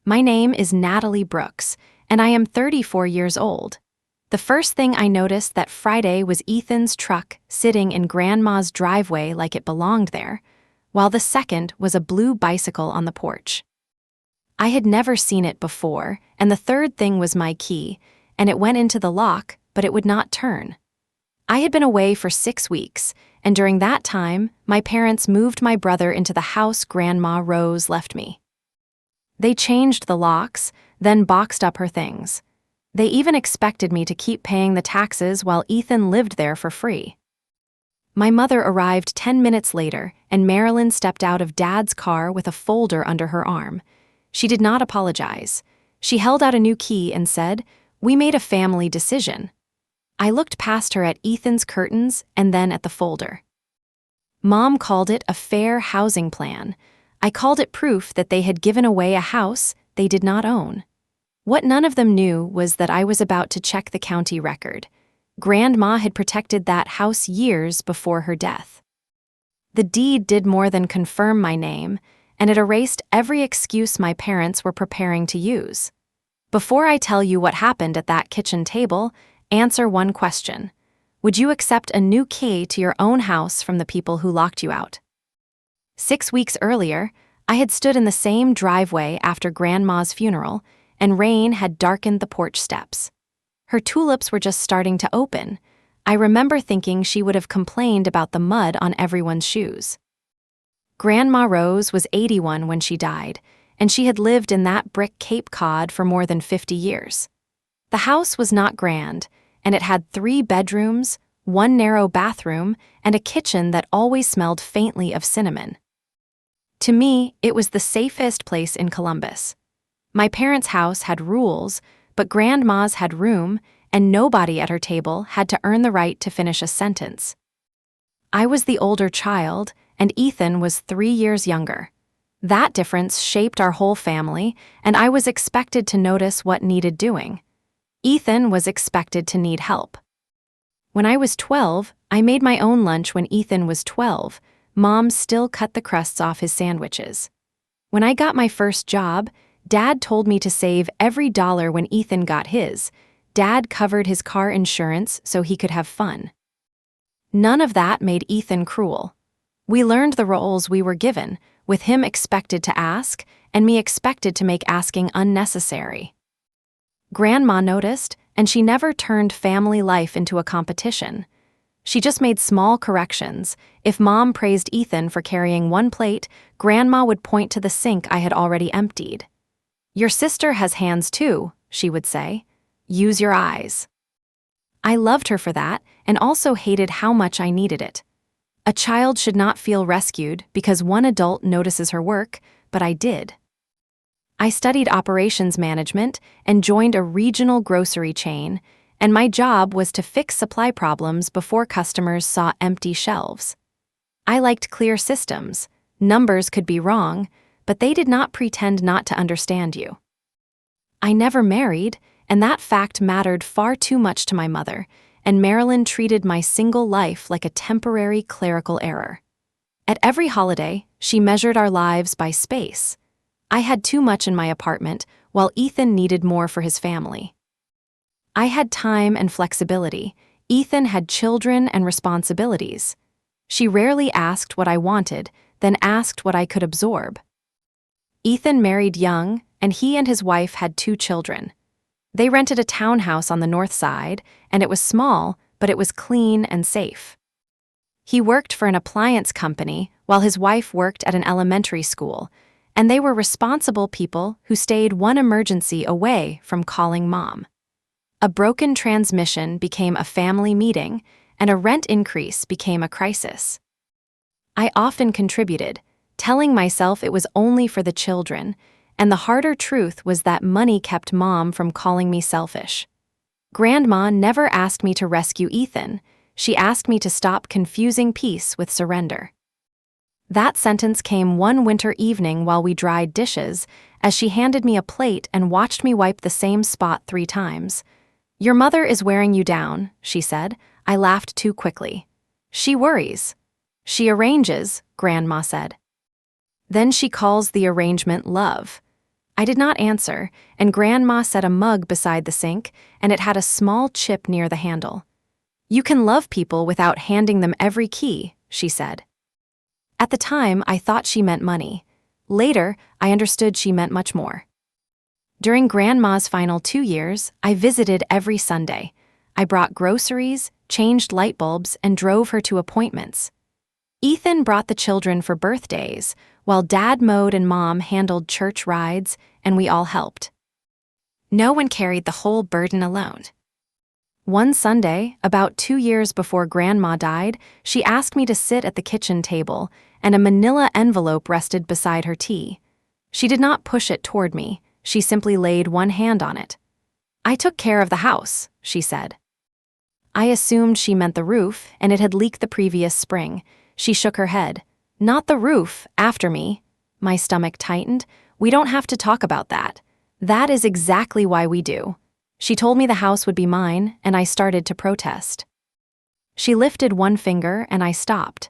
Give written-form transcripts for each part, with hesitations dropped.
My name is Natalie Brooks, and I am 34 years old. The first thing I noticed that Friday was Ethan's truck sitting in Grandma's driveway like it belonged there, while the second was a blue bicycle on the porch. I had never seen it before, and the third thing was my key, and it went into the lock, but it would not turn. I had been away for 6 weeks, and during that time, my parents moved my brother into the house Grandma Rose left me. They changed the locks, then boxed up her things. They even expected me to keep paying the taxes while Ethan lived there for free. My mother arrived 10 minutes later, and Marilyn stepped out of Dad's car with a folder under her arm. She did not apologize. She held out a new key and said, "We made a family decision." I looked past her at Ethan's curtains and then at the folder. Mom called it a fair housing plan. I called it proof that they had given away a house they did not own. What none of them knew was that I was about to check the county record. Grandma had protected that house years before her death. The deed did more than confirm my name, and it erased every excuse my parents were preparing to use. Before I tell you what happened at that kitchen table, answer one question. Would you accept a new key to your own house from the people who locked you out? 6 weeks earlier, I had stood in the same driveway after Grandma's funeral, and rain had darkened the porch steps. Her tulips were just starting to open. I remember thinking she would have complained about the mud on everyone's shoes. Grandma Rose was 81 when she died, and she had lived in that brick Cape Cod for more than 50 years. The house was not grand, and it had 3 bedrooms, 1 narrow bathroom, and a kitchen that always smelled faintly of cinnamon. To me, it was the safest place in Columbus. My parents' house had rules, but Grandma's had room, and nobody at her table had to earn the right to finish a sentence. I was the older child, and Ethan was 3 years younger. That difference shaped our whole family, and I was expected to notice what needed doing. Ethan was expected to need help. When I was 12, I made my own lunch. When Ethan was 12, Mom still cut the crusts off his sandwiches. When I got my first job, Dad told me to save every dollar when Ethan got his. Dad covered his car insurance so he could have fun. None of that made Ethan cruel. We learned the roles we were given, with him expected to ask, and me expected to make asking unnecessary. Grandma noticed, and she never turned family life into a competition. She just made small corrections. If Mom praised Ethan for carrying 1 plate, Grandma would point to the sink I had already emptied. "Your sister has hands too," she would say. "Use your eyes." I loved her for that, and also hated how much I needed it. A child should not feel rescued because one adult notices her work, but I did. I studied operations management and joined a regional grocery chain, and my job was to fix supply problems before customers saw empty shelves. I liked clear systems. Numbers could be wrong, but they did not pretend not to understand you. I never married, and that fact mattered far too much to my mother, and Marilyn treated my single life like a temporary clerical error. At every holiday, she measured our lives by space. I had too much in my apartment, while Ethan needed more for his family. I had time and flexibility. Ethan had children and responsibilities. She rarely asked what I wanted, then asked what I could absorb. Ethan married young, and he and his wife had 2 children. They rented a townhouse on the north side, and it was small, but it was clean and safe. He worked for an appliance company while his wife worked at an elementary school, and they were responsible people who stayed one emergency away from calling Mom. A broken transmission became a family meeting, and a rent increase became a crisis. I often contributed, telling myself it was only for the children, and the harder truth was that money kept Mom from calling me selfish. Grandma never asked me to rescue Ethan. She asked me to stop confusing peace with surrender. That sentence came one winter evening while we dried dishes, as she handed me a plate and watched me wipe the same spot 3 times. "Your mother is wearing you down," she said. I laughed too quickly. "She worries. She arranges," Grandma said. Then she calls the arrangement love. I did not answer, and Grandma set a mug beside the sink, and it had a small chip near the handle. "You can love people without handing them every key," she said. At the time, I thought she meant money. Later, I understood she meant much more. During Grandma's final 2 years, I visited every Sunday. I brought groceries, changed light bulbs, and drove her to appointments. Ethan brought the children for birthdays, while Dad mowed and Mom handled church rides, and we all helped. No one carried the whole burden alone. One Sunday, about 2 years before Grandma died, she asked me to sit at the kitchen table, and a manila envelope rested beside her tea. She did not push it toward me, she simply laid one hand on it. "I took care of the house," she said. I assumed she meant the roof, and it had leaked the previous spring. She shook her head. "Not the roof, after me." My stomach tightened. "We don't have to talk about that. That is exactly why we do." She told me the house would be mine, and I started to protest. She lifted one finger, and I stopped.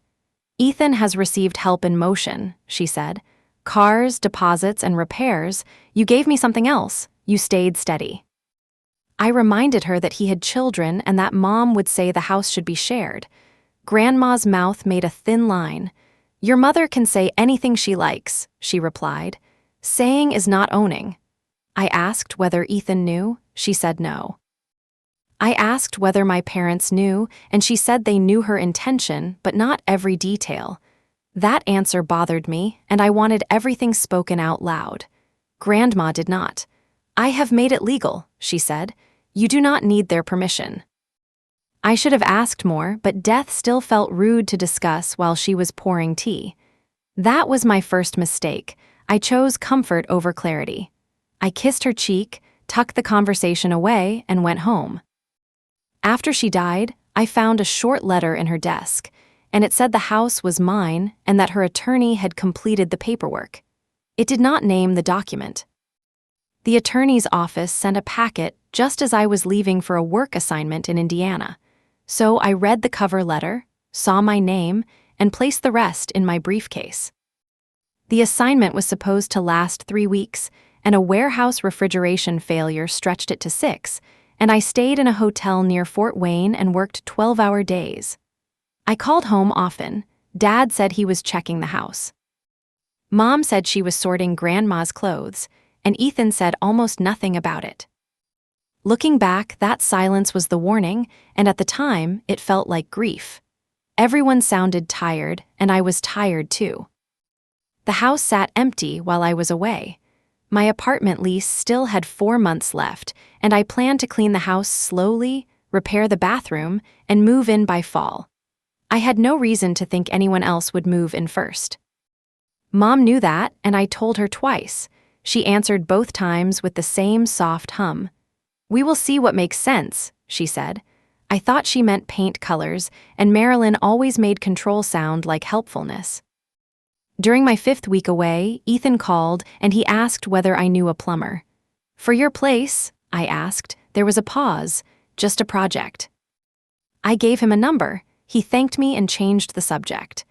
"Ethan has received help in motion," she said. "Cars, deposits, and repairs. You gave me something else. You stayed steady." I reminded her that he had children and that Mom would say the house should be shared. Grandma's mouth made a thin line. "Your mother can say anything she likes," she replied. "Saying is not owning." I asked whether Ethan knew. She said no. I asked whether my parents knew, and she said they knew her intention, but not every detail. That answer bothered me, and I wanted everything spoken out loud. Grandma did not. "I have made it legal," she said. "You do not need their permission." I should have asked more, but death still felt rude to discuss while she was pouring tea. That was my first mistake. I chose comfort over clarity. I kissed her cheek, tucked the conversation away, and went home. After she died, I found a short letter in her desk, and it said the house was mine and that her attorney had completed the paperwork. It did not name the document. The attorney's office sent a packet just as I was leaving for a work assignment in Indiana. So I read the cover letter, saw my name, and placed the rest in my briefcase. The assignment was supposed to last 3 weeks, and a warehouse refrigeration failure stretched it to 6, and I stayed in a hotel near Fort Wayne and worked 12-hour days. I called home often. Dad said he was checking the house. Mom said she was sorting Grandma's clothes, and Ethan said almost nothing about it. Looking back, that silence was the warning, and at the time, it felt like grief. Everyone sounded tired, and I was tired too. The house sat empty while I was away. My apartment lease still had 4 months left, and I planned to clean the house slowly, repair the bathroom, and move in by fall. I had no reason to think anyone else would move in first. Mom knew that, and I told her twice. She answered both times with the same soft hum. "We will see what makes sense," she said. I thought she meant paint colors, and Marilyn always made control sound like helpfulness. During my 5th week away, Ethan called and he asked whether I knew a plumber. "For your place," I asked. There was a pause, just a project. I gave him a number. He thanked me and changed the subject.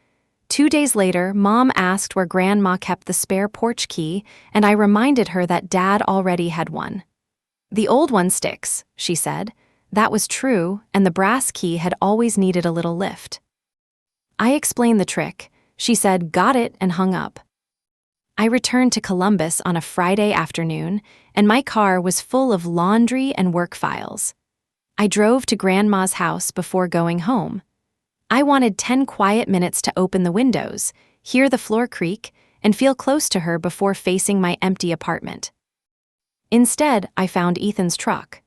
2 days later, Mom asked where Grandma kept the spare porch key, and I reminded her that Dad already had one. "The old one sticks," she said. That was true, and the brass key had always needed a little lift. I explained the trick. She said, "Got it," and hung up. I returned to Columbus on a Friday afternoon, and my car was full of laundry and work files. I drove to Grandma's house before going home. I wanted 10 quiet minutes to open the windows, hear the floor creak, and feel close to her before facing my empty apartment. Instead, I found Ethan's truck.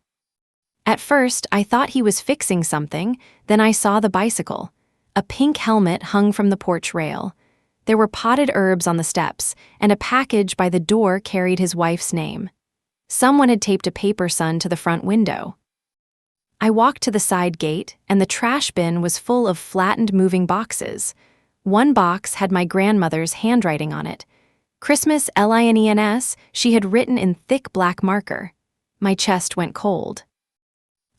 At first, I thought he was fixing something, then I saw the bicycle. A pink helmet hung from the porch rail. There were potted herbs on the steps, and a package by the door carried his wife's name. Someone had taped a paper sun to the front window. I walked to the side gate, and the trash bin was full of flattened moving boxes. One box had my grandmother's handwriting on it. Christmas LINENS, she had written in thick black marker. My chest went cold.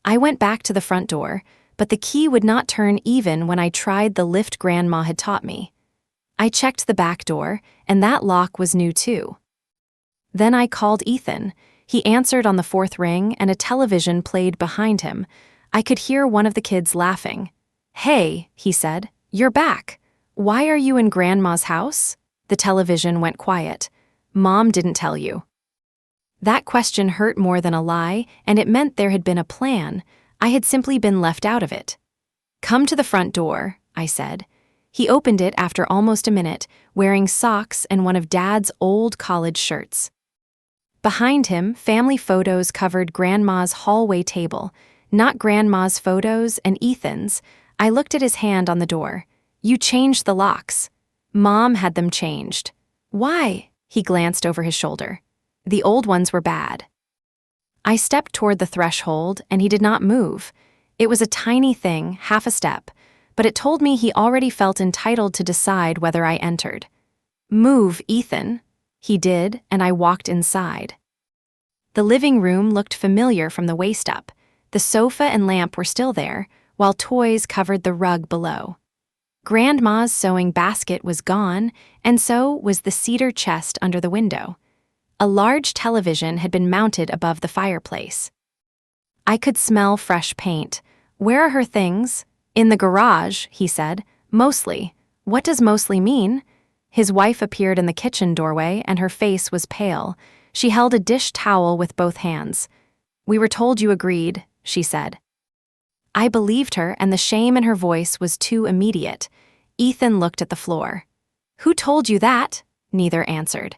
I went back to the front door, but the key would not turn even when I tried the lift Grandma had taught me. I checked the back door, and that lock was new too. Then I called Ethan. He answered on the fourth ring, and a television played behind him. I could hear one of the kids laughing. "Hey," he said, "you're back. Why are you in Grandma's house?" The television went quiet. "Mom didn't tell you." That question hurt more than a lie, and it meant there had been a plan. I had simply been left out of it. "Come to the front door," I said. He opened it after almost a minute, wearing socks and one of Dad's old college shirts. Behind him, family photos covered Grandma's hallway table, not Grandma's photos and Ethan's. I looked at his hand on the door. "You changed the locks." "Mom had them changed." "Why?" He glanced over his shoulder. "The old ones were bad." I stepped toward the threshold, and he did not move. It was a tiny thing, half a step, but it told me he already felt entitled to decide whether I entered. "Move, Ethan." He did, and I walked inside. The living room looked familiar from the waist up. The sofa and lamp were still there, while toys covered the rug below. Grandma's sewing basket was gone, and so was the cedar chest under the window. A large television had been mounted above the fireplace. I could smell fresh paint. "Where are her things?" "In the garage," he said. "Mostly." "What does mostly mean?" His wife appeared in the kitchen doorway, and her face was pale. She held a dish towel with both hands. "We were told you agreed," she said. I believed her, and the shame in her voice was too immediate. Ethan looked at the floor. "Who told you that?" Neither answered.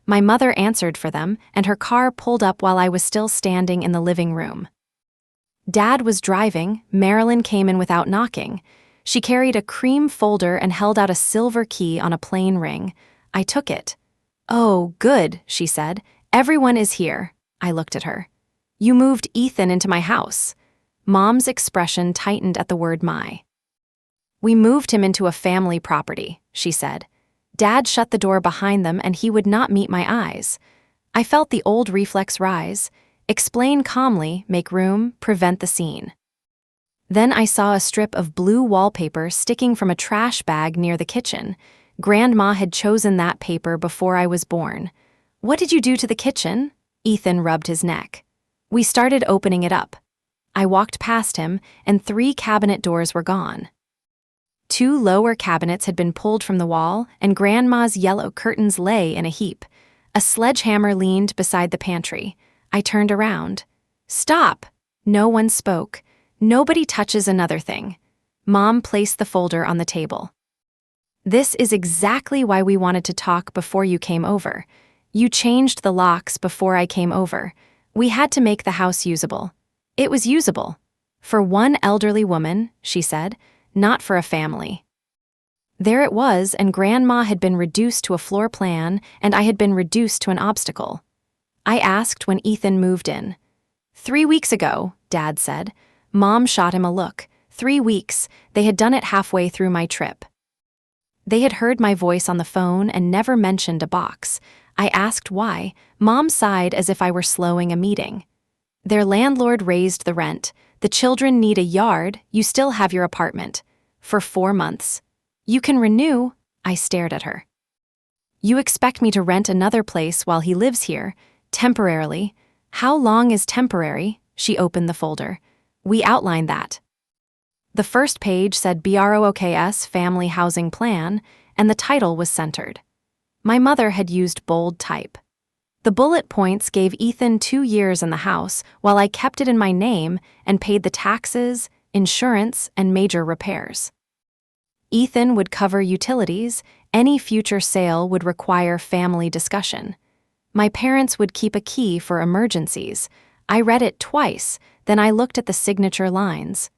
My mother answered for them, and her car pulled up while I was still standing in the living room. Dad was driving. Marilyn came in without knocking. She carried a cream folder and held out a silver key on a plain ring. I took it. "Oh, good," she said. "Everyone is here." I looked at her. "You moved Ethan into my house." Mom's expression tightened at the word "my." "We moved him into a family property," she said. Dad shut the door behind them, and he would not meet my eyes. I felt the old reflex rise. Explain calmly, make room, prevent the scene. Then I saw a strip of blue wallpaper sticking from a trash bag near the kitchen. Grandma had chosen that paper before I was born. "What did you do to the kitchen?" Ethan rubbed his neck. "We started opening it up." I walked past him, and 3 cabinet doors were gone. 2 lower cabinets had been pulled from the wall, and Grandma's yellow curtains lay in a heap. A sledgehammer leaned beside the pantry. I turned around. "Stop!" No one spoke. "Nobody touches another thing." Mom placed the folder on the table. "This is exactly why we wanted to talk before you came over. You changed the locks before I came over. We had to make the house usable." It was usable. "For one elderly woman," she said, "not for a family." There it was, and Grandma had been reduced to a floor plan, and I had been reduced to an obstacle. I asked when Ethan moved in. 3 weeks ago," Dad said. Mom shot him a look. 3 weeks. They had done it halfway through my trip. They had heard my voice on the phone and never mentioned a box. I asked why. Mom sighed as if I were slowing a meeting. "Their landlord raised the rent. The children need a yard. You still have your apartment. For 4 months. You can renew." I stared at her. "You expect me to rent another place while he lives here, temporarily. How long is temporary?" She opened the folder. "We outlined that." The first page said BROOKS Family Housing Plan, and the title was centered. My mother had used bold type. The bullet points gave Ethan 2 years in the house, while I kept it in my name and paid the taxes, insurance, and major repairs. Ethan would cover utilities. Any future sale would require family discussion. My parents would keep a key for emergencies. I read it twice, then I looked at the signature lines.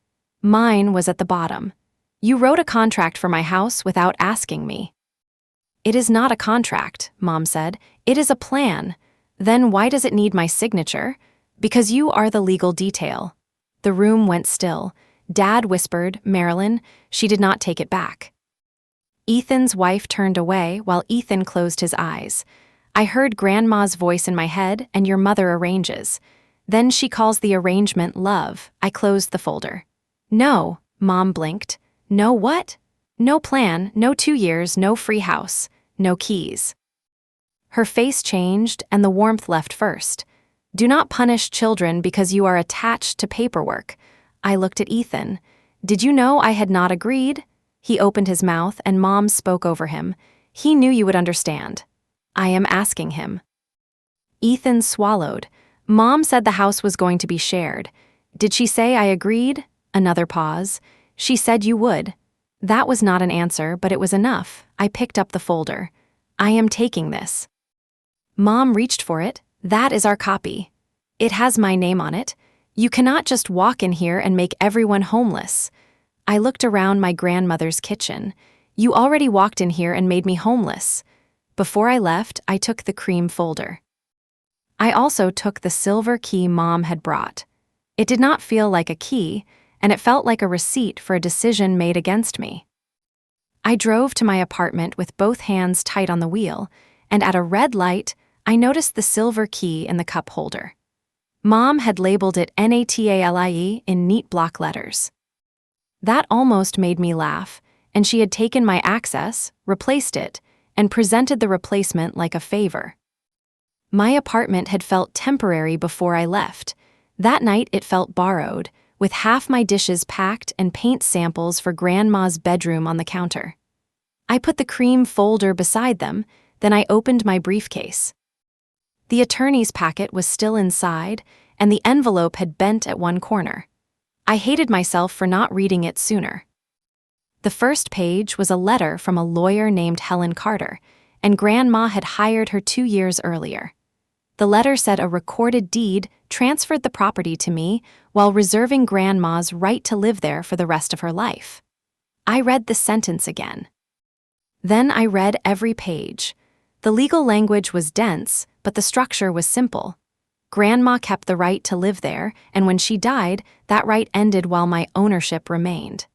Mine was at the bottom. "You wrote a contract for my house without asking me." "It is not a contract," Mom said. "It is a plan." "Then why does it need my signature?" "Because you are the legal detail." The room went still. Dad whispered, "Marilyn." She did not take it back. Ethan's wife turned away while Ethan closed his eyes. I heard Grandma's voice in my head, "And your mother arranges." Then she calls the arrangement love. I closed the folder. "No," Mom blinked. "No what?" "No plan, no 2 years, no free house, no keys." Her face changed and the warmth left first. Do not punish children because you are attached to paperwork. I looked at Ethan. Did you know I had not agreed? He opened his mouth and Mom spoke over him. He knew you would understand. I am asking him. Ethan swallowed. Mom said the house was going to be shared. Did she say I agreed? Another pause. She said you would. That was not an answer, but it was enough. I picked up the folder. I am taking this. Mom reached for it. That is our copy. It has my name on it. You cannot just walk in here and make everyone homeless. I looked around my grandmother's kitchen. You already walked in here and made me homeless. Before I left, I took the cream folder. I also took the silver key Mom had brought. It did not feel like a key, and it felt like a receipt for a decision made against me. I drove to my apartment with both hands tight on the wheel, and at a red light, I noticed the silver key in the cup holder. Mom had labeled it Natalie in neat block letters. That almost made me laugh, and she had taken my access, replaced it, and presented the replacement like a favor. My apartment had felt temporary before I left. That night it felt borrowed, with half my dishes packed and paint samples for Grandma's bedroom on the counter. I put the cream folder beside them, then I opened my briefcase. The attorney's packet was still inside, and the envelope had bent at one corner. I hated myself for not reading it sooner. The first page was a letter from a lawyer named Helen Carter, and Grandma had hired her 2 years earlier. The letter said a recorded deed transferred the property to me while reserving Grandma's right to live there for the rest of her life. I read the sentence again. Then I read every page. The legal language was dense, but the structure was simple. Grandma kept the right to live there, and when she died, that right ended while my ownership remained.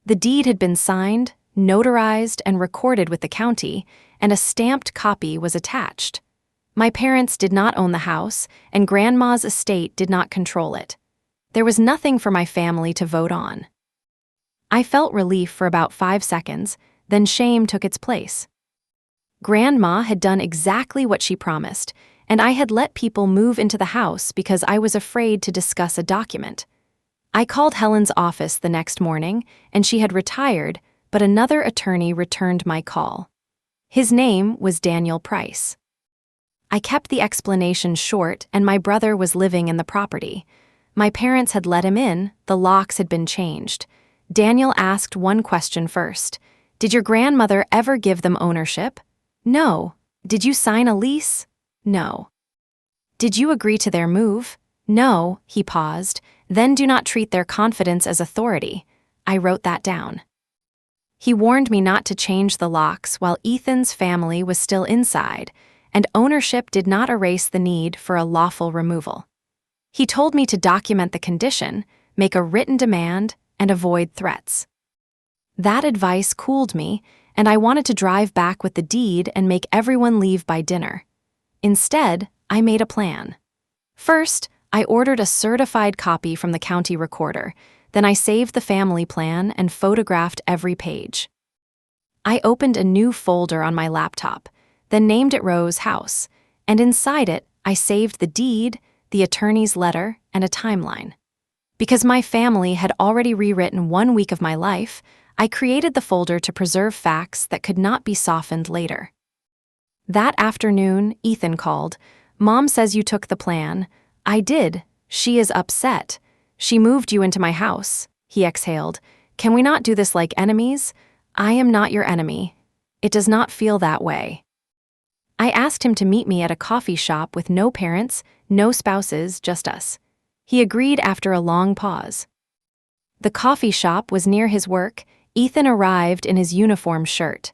The deed had been signed, notarized, and recorded with the county, and a stamped copy was attached. My parents did not own the house, and Grandma's estate did not control it. There was nothing for my family to vote on. I felt relief for about 5 seconds, then shame took its place. Grandma had done exactly what she promised, and I had let people move into the house because I was afraid to discuss a document. I called Helen's office the next morning, and she had retired, but another attorney returned my call. His name was Daniel Price. I kept the explanation short, and my brother was living in the property. My parents had let him in, the locks had been changed. Daniel asked one question first. Did your grandmother ever give them ownership? No. Did you sign a lease? No. Did you agree to their move? No, he paused. Then do not treat their confidence as authority. I wrote that down. He warned me not to change the locks while Ethan's family was still inside, and ownership did not erase the need for a lawful removal. He told me to document the condition, make a written demand, and avoid threats. That advice cooled me, and I wanted to drive back with the deed and make everyone leave by dinner. Instead, I made a plan. First, I ordered a certified copy from the county recorder. Then I saved the family plan and photographed every page. I opened a new folder on my laptop, then named it Rose House, and inside it, I saved the deed, the attorney's letter, and a timeline. Because my family had already rewritten 1 week of my life, I created the folder to preserve facts that could not be softened later. That afternoon, Ethan called. Mom says you took the plan. I did. She is upset. She moved you into my house. He exhaled. Can we not do this like enemies? I am not your enemy. It does not feel that way. I asked him to meet me at a coffee shop with no parents, no spouses, just us. He agreed after a long pause. The coffee shop was near his work. Ethan arrived in his uniform shirt.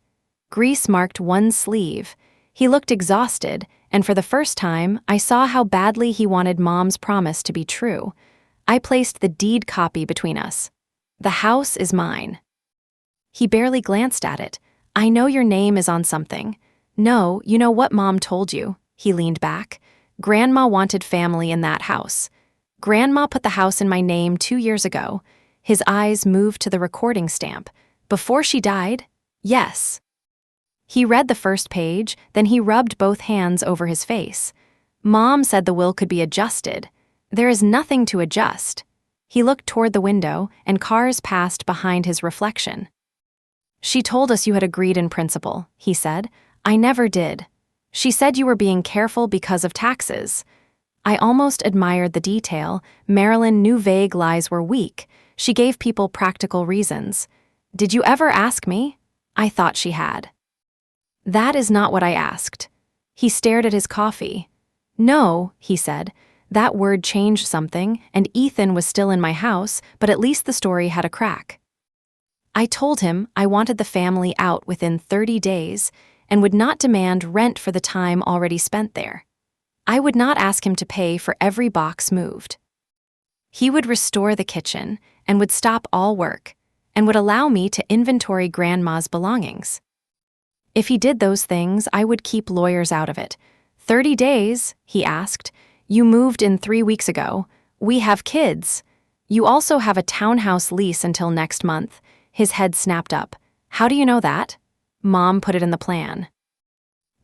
Grease marked one sleeve. He looked exhausted, and for the first time, I saw how badly he wanted Mom's promise to be true. I placed the deed copy between us. The house is mine. He barely glanced at it. I know your name is on something. No, you know what Mom told you. He leaned back. Grandma wanted family in that house. Grandma put the house in my name 2 years ago. His eyes moved to the recording stamp. Before she died? Yes. He read the first page, then he rubbed both hands over his face. Mom said the will could be adjusted. There is nothing to adjust. He looked toward the window, and cars passed behind his reflection. She told us you had agreed in principle, he said. I never did. She said you were being careful because of taxes. I almost admired the detail. Marilyn knew vague lies were weak. She gave people practical reasons. Did you ever ask me? I thought she had. That is not what I asked. He stared at his coffee. No, he said. That word changed something, and Ethan was still in my house, but at least the story had a crack. I told him I wanted the family out within 30 days and would not demand rent for the time already spent there. I would not ask him to pay for every box moved. He would restore the kitchen and would stop all work and would allow me to inventory Grandma's belongings. If he did those things, I would keep lawyers out of it. 30 days, he asked. You moved in 3 weeks ago. We have kids. You also have a townhouse lease until next month. His head snapped up. How do you know that? Mom put it in the plan.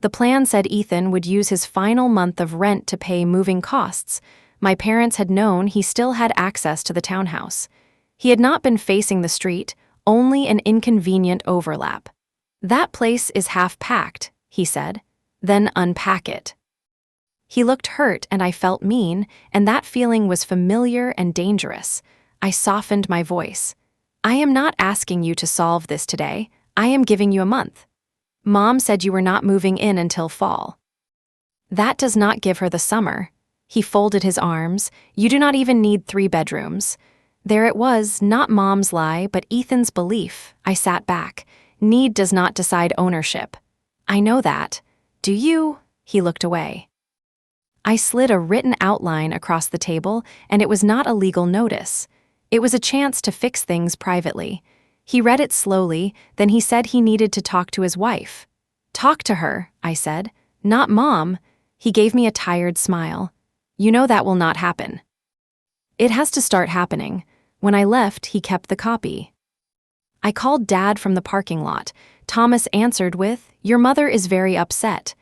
The plan said Ethan would use his final month of rent to pay moving costs. My parents had known he still had access to the townhouse. He had not been facing the street, only an inconvenient overlap. That place is half packed, he said. Then unpack it. He looked hurt and I felt mean, and that feeling was familiar and dangerous. I softened my voice. I am not asking you to solve this today. I am giving you a month. Mom said you were not moving in until fall. That does not give her the summer. He folded his arms. You do not even need 3 bedrooms. There it was, not Mom's lie, but Ethan's belief. I sat back. Need does not decide ownership. I know that. Do you? He looked away. I slid a written outline across the table, and it was not a legal notice. It was a chance to fix things privately. He read it slowly, then he said he needed to talk to his wife. Talk to her, I said. Not Mom. He gave me a tired smile. You know that will not happen. It has to start happening. When I left, he kept the copy. I called Dad from the parking lot. Thomas answered with, Your mother is very upset.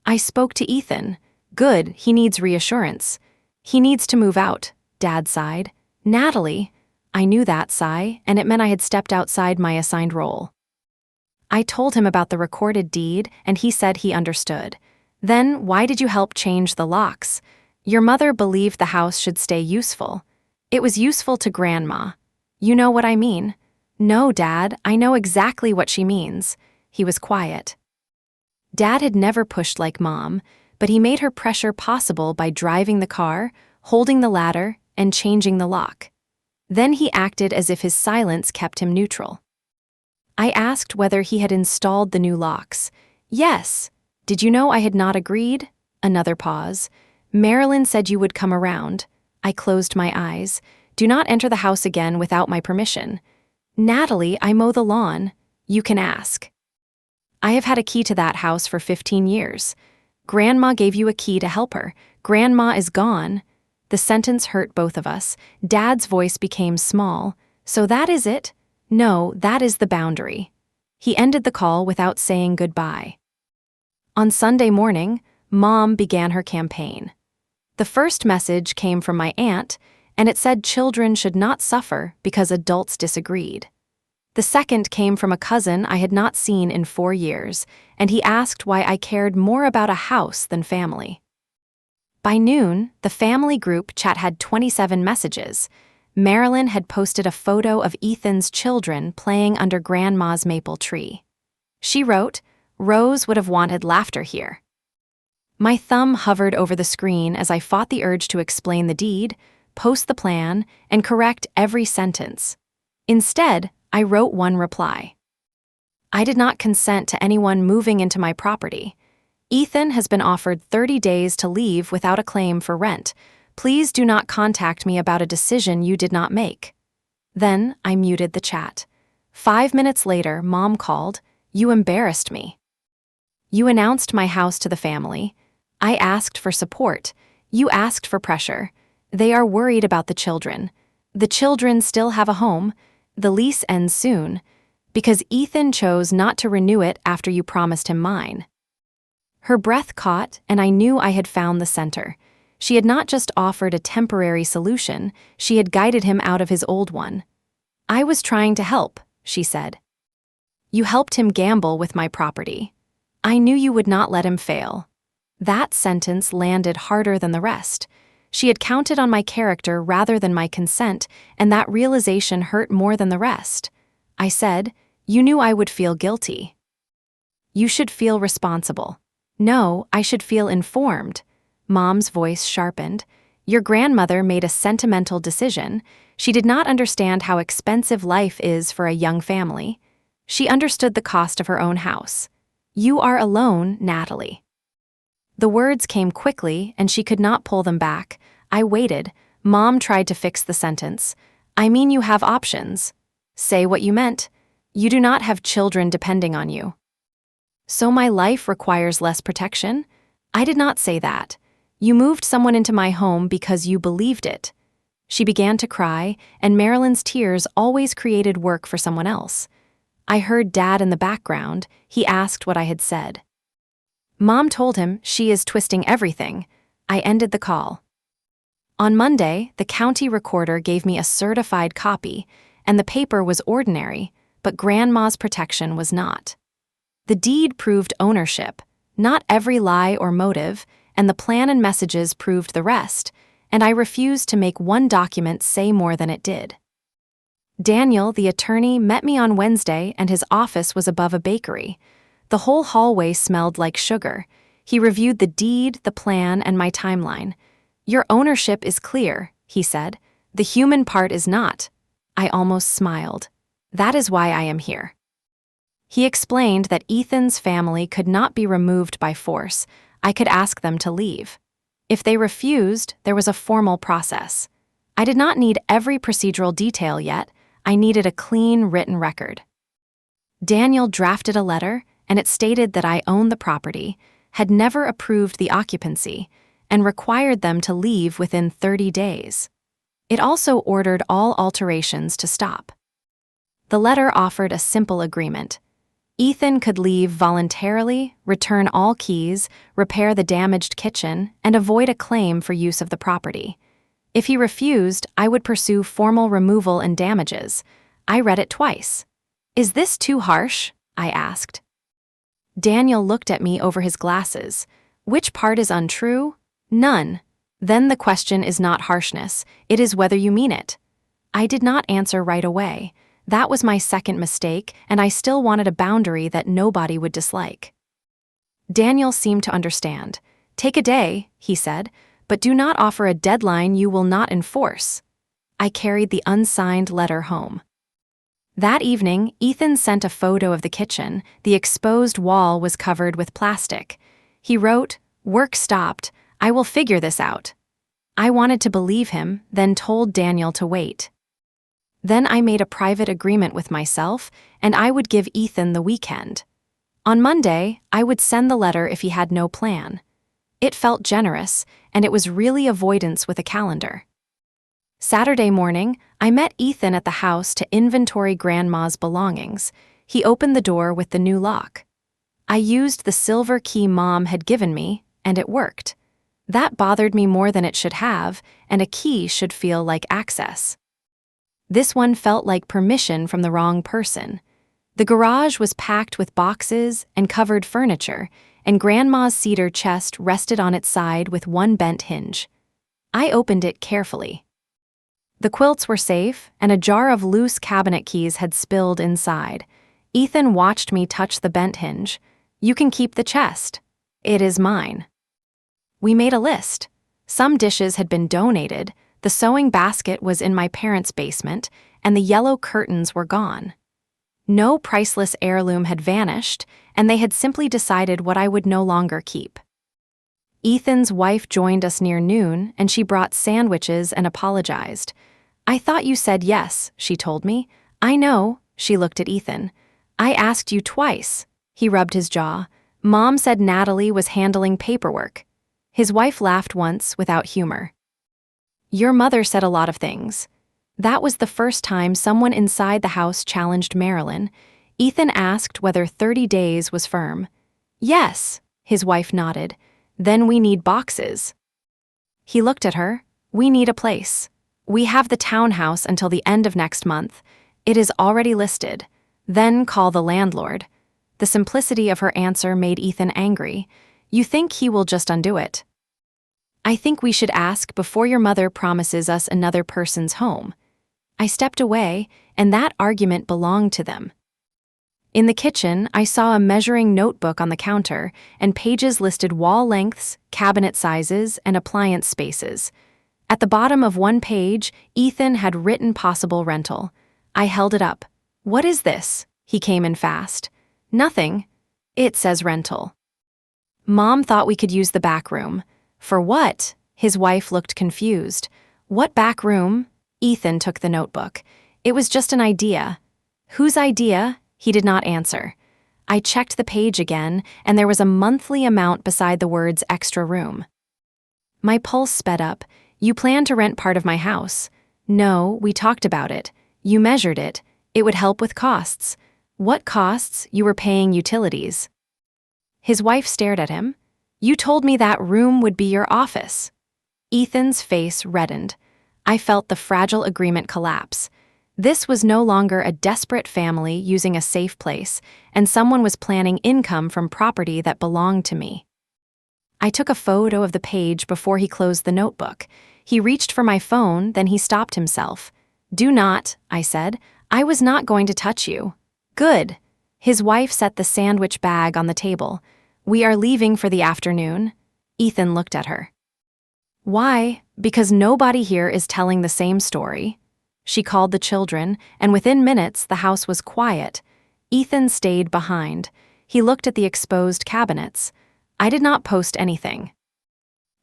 I spoke to Ethan. Good, he needs reassurance. He needs to move out, Dad sighed. Natalie. I knew that sigh, and it meant I had stepped outside my assigned role. I told him about the recorded deed, and he said he understood. Then, why did you help change the locks? Your mother believed the house should stay useful. It was useful to Grandma. You know what I mean? No, Dad, I know exactly what she means. He was quiet. Dad had never pushed like Mom, but he made her pressure possible by driving the car, holding the ladder, and changing the lock. Then he acted as if his silence kept him neutral. I asked whether he had installed the new locks. Yes. Did you know I had not agreed? Another pause. Marilyn said you would come around. I closed my eyes. Do not enter the house again without my permission. Natalie, I mow the lawn. You can ask. I have had a key to that house for 15 years. Grandma gave you a key to help her. Grandma is gone. The sentence hurt both of us. Dad's voice became small. So that is it? No, that is the boundary. He ended the call without saying goodbye. On Sunday morning, Mom began her campaign. The first message came from my aunt, and it said children should not suffer because adults disagreed. The second came from a cousin I had not seen in 4 years, and he asked why I cared more about a house than family. By noon, the family group chat had 27 messages. Marilyn had posted a photo of Ethan's children playing under Grandma's maple tree. She wrote, Rose would have wanted laughter here. My thumb hovered over the screen as I fought the urge to explain the deed, post the plan, and correct every sentence. Instead, I wrote one reply. I did not consent to anyone moving into my property. Ethan has been offered 30 days to leave without a claim for rent. Please do not contact me about a decision you did not make. Then I muted the chat. 5 minutes later, Mom called. You embarrassed me. You announced my house to the family. I asked for support. You asked for pressure. They are worried about the children. The children still have a home. The lease ends soon. Because Ethan chose not to renew it after you promised him mine. Her breath caught, and I knew I had found the center. She had not just offered a temporary solution, she had guided him out of his old one. I was trying to help, she said. You helped him gamble with my property. I knew you would not let him fail. That sentence landed harder than the rest. She had counted on my character rather than my consent, and that realization hurt more than the rest. I said, you knew I would feel guilty. You should feel responsible. No, I should feel informed. Mom's voice sharpened. Your grandmother made a sentimental decision. She did not understand how expensive life is for a young family. She understood the cost of her own house. You are alone, Natalie. The words came quickly, and she could not pull them back. I waited. Mom tried to fix the sentence. I mean, you have options. Say what you meant. You do not have children depending on you. So my life requires less protection? I did not say that. You moved someone into my home because you believed it. She began to cry, and Marilyn's tears always created work for someone else. I heard Dad in the background. He asked what I had said. Mom told him she is twisting everything. I ended the call. On Monday, the county recorder gave me a certified copy, and the paper was ordinary, but Grandma's protection was not. The deed proved ownership, not every lie or motive, and the plan and messages proved the rest, and I refused to make one document say more than it did. Daniel, the attorney, met me on Wednesday, and his office was above a bakery. The whole hallway smelled like sugar. He reviewed the deed, the plan, and my timeline. Your ownership is clear, he said. The human part is not. I almost smiled. That is why I am here. He explained that Ethan's family could not be removed by force. I could ask them to leave. If they refused, there was a formal process. I did not need every procedural detail yet. I needed a clean written record. Daniel drafted a letter, and it stated that I owned the property, had never approved the occupancy, and required them to leave within 30 days. It also ordered all alterations to stop. The letter offered a simple agreement. Ethan could leave voluntarily, return all keys, repair the damaged kitchen, and avoid a claim for use of the property. If he refused, I would pursue formal removal and damages. I read it twice. Is this too harsh? I asked. Daniel looked at me over his glasses. Which part is untrue? None. Then the question is not harshness, it is whether you mean it. I did not answer right away. That was my second mistake, and I still wanted a boundary that nobody would dislike. Daniel seemed to understand. Take a day, he said, but do not offer a deadline you will not enforce. I carried the unsigned letter home. That evening, Ethan sent a photo of the kitchen. The exposed wall was covered with plastic. He wrote, "Work stopped. I will figure this out." I wanted to believe him, then told Daniel to wait. Then I made a private agreement with myself, and I would give Ethan the weekend. On Monday, I would send the letter if he had no plan. It felt generous, and it was really avoidance with a calendar. Saturday morning, I met Ethan at the house to inventory Grandma's belongings. He opened the door with the new lock. I used the silver key Mom had given me, and it worked. That bothered me more than it should have, and a key should feel like access. This one felt like permission from the wrong person. The garage was packed with boxes and covered furniture, and Grandma's cedar chest rested on its side with one bent hinge. I opened it carefully. The quilts were safe, and a jar of loose cabinet keys had spilled inside. Ethan watched me touch the bent hinge. "You can keep the chest. It is mine." We made a list. Some dishes had been donated, the sewing basket was in my parents' basement, and the yellow curtains were gone. No priceless heirloom had vanished, and they had simply decided what I would no longer keep. Ethan's wife joined us near noon, and she brought sandwiches and apologized. "I thought you said yes," she told me. "I know," she looked at Ethan. "I asked you twice." He rubbed his jaw. "Mom said Natalie was handling paperwork." His wife laughed once without humor. "Your mother said a lot of things." That was the first time someone inside the house challenged Marilyn. Ethan asked whether 30 days was firm. Yes, his wife nodded. Then we need boxes. He looked at her. We need a place. We have the townhouse until the end of next month. It is already listed. Then call the landlord. The simplicity of her answer made Ethan angry. You think he will just undo it? I think we should ask before your mother promises us another person's home. I stepped away, and that argument belonged to them. In the kitchen, I saw a measuring notebook on the counter, and pages listed wall lengths, cabinet sizes, and appliance spaces. At the bottom of one page, Ethan had written possible rental. I held it up. What is this? He came in fast. Nothing. It says rental. Mom thought we could use the back room. For what? His wife looked confused. What back room? Ethan took the notebook. It was just an idea. Whose idea? He did not answer. I checked the page again, and there was a monthly amount beside the words extra room. My pulse sped up. You plan to rent part of my house. No, we talked about it. You measured it. It would help with costs. What costs? You were paying utilities. His wife stared at him. You told me that room would be your office. Ethan's face reddened. I felt the fragile agreement collapse. This was no longer a desperate family using a safe place, and someone was planning income from property that belonged to me. I took a photo of the page before he closed the notebook. He reached for my phone, then he stopped himself. Do not, I said. I was not going to touch you. Good. His wife set the sandwich bag on the table. We are leaving for the afternoon. Ethan looked at her. Why? Because nobody here is telling the same story. She called the children, and within minutes the house was quiet. Ethan stayed behind. He looked at the exposed cabinets. I did not post anything.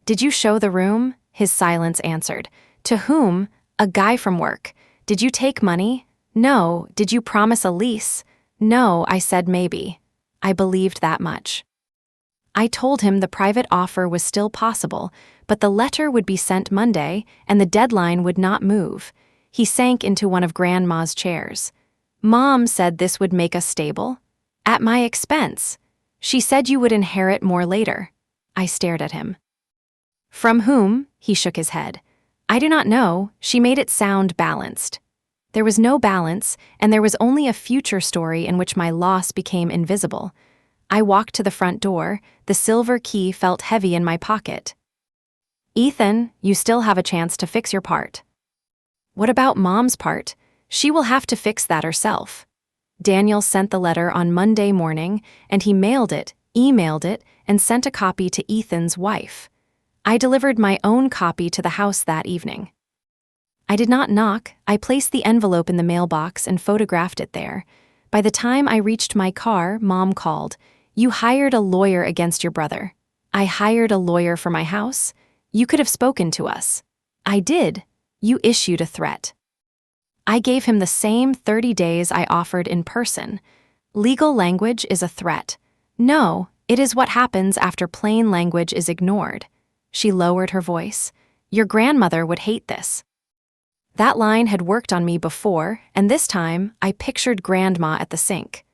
Did you show the room? His silence answered. To whom? A guy from work. Did you take money? No. Did you promise a lease? No, I said maybe. I believed that much. I told him the private offer was still possible, but the letter would be sent Monday, and the deadline would not move. He sank into one of Grandma's chairs. Mom said this would make us stable. At my expense. She said you would inherit more later. I stared at him. From whom? He shook his head. I do not know. She made it sound balanced. There was no balance, and there was only a future story in which my loss became invisible. I walked to the front door. The silver key felt heavy in my pocket. Ethan, you still have a chance to fix your part. What about Mom's part? She will have to fix that herself. Daniel sent the letter on Monday morning, and he mailed it, emailed it, and sent a copy to Ethan's wife. I delivered my own copy to the house that evening. I did not knock. I placed the envelope in the mailbox and photographed it there. By the time I reached my car, Mom called. You hired a lawyer against your brother. I hired a lawyer for my house. You could have spoken to us. I did. You issued a threat. I gave him the same 30 days I offered in person. Legal language is a threat. No, it is what happens after plain language is ignored. She lowered her voice. Your grandmother would hate this. That line had worked on me before, and this time I pictured Grandma at the sink.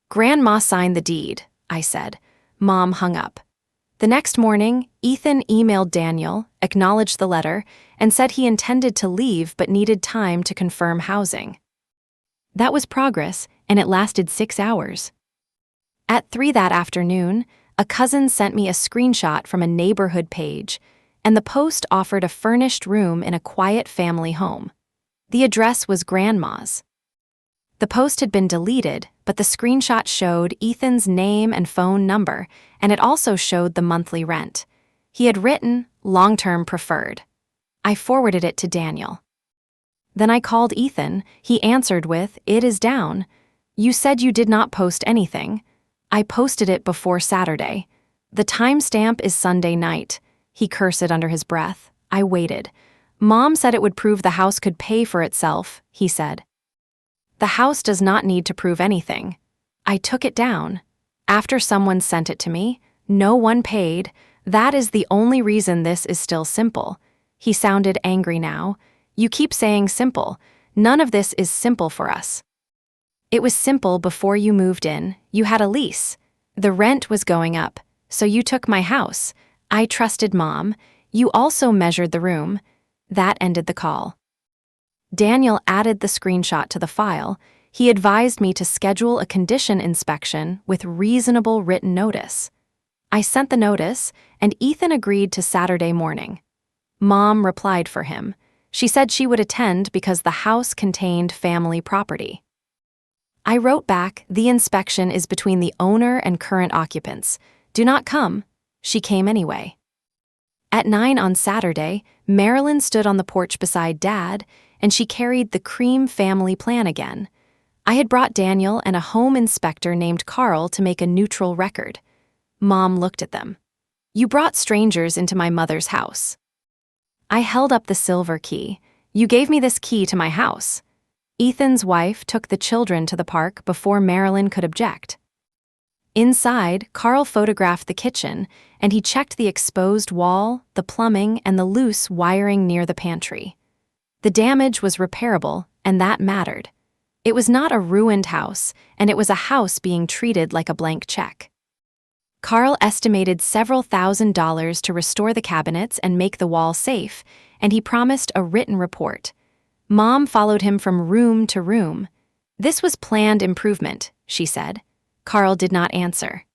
Grandma signed the deed, I said. Mom hung up. The next morning, Ethan emailed Daniel, acknowledged the letter, and said he intended to leave but needed time to confirm housing. That was progress, and it lasted 6 hours. At 3 that afternoon, a cousin sent me a screenshot from a neighborhood page, and the post offered a furnished room in a quiet family home. The address was Grandma's. The post had been deleted, but the screenshot showed Ethan's name and phone number, and it also showed the monthly rent. He had written, long-term preferred. I forwarded it to Daniel. Then I called Ethan. He answered with, it is down. You said you did not post anything. I posted it before Saturday. The timestamp is Sunday night. He cursed under his breath. I waited. Mom said it would prove the house could pay for itself, he said. The house does not need to prove anything. I took it down. After someone sent it to me, no one paid. That is the only reason this is still simple. He sounded angry now. You keep saying simple. None of this is simple for us. It was simple before you moved in. You had a lease. The rent was going up, so you took my house. I trusted Mom. You also measured the room. That ended the call. Daniel added the screenshot to the file. He advised me to schedule a condition inspection with reasonable written notice. I sent the notice, and Ethan agreed to Saturday morning. Mom replied for him. She said she would attend because the house contained family property. I wrote back, the inspection is between the owner and current occupants. Do not come. She came anyway. At 9 on Saturday, Marilyn stood on the porch beside Dad, and she carried the cream family plan again. I had brought Daniel and a home inspector named Carl to make a neutral record. Mom looked at them. You brought strangers into my mother's house. I held up the silver key. You gave me this key to my house. Ethan's wife took the children to the park before Marilyn could object. Inside, Carl photographed the kitchen, and he checked the exposed wall, the plumbing, and the loose wiring near the pantry. The damage was repairable, and that mattered. It was not a ruined house, and it was a house being treated like a blank check. Carl estimated several $1,000s to restore the cabinets and make the wall safe, and he promised a written report. Mom followed him from room to room. This was planned improvement, she said. Carl did not answer.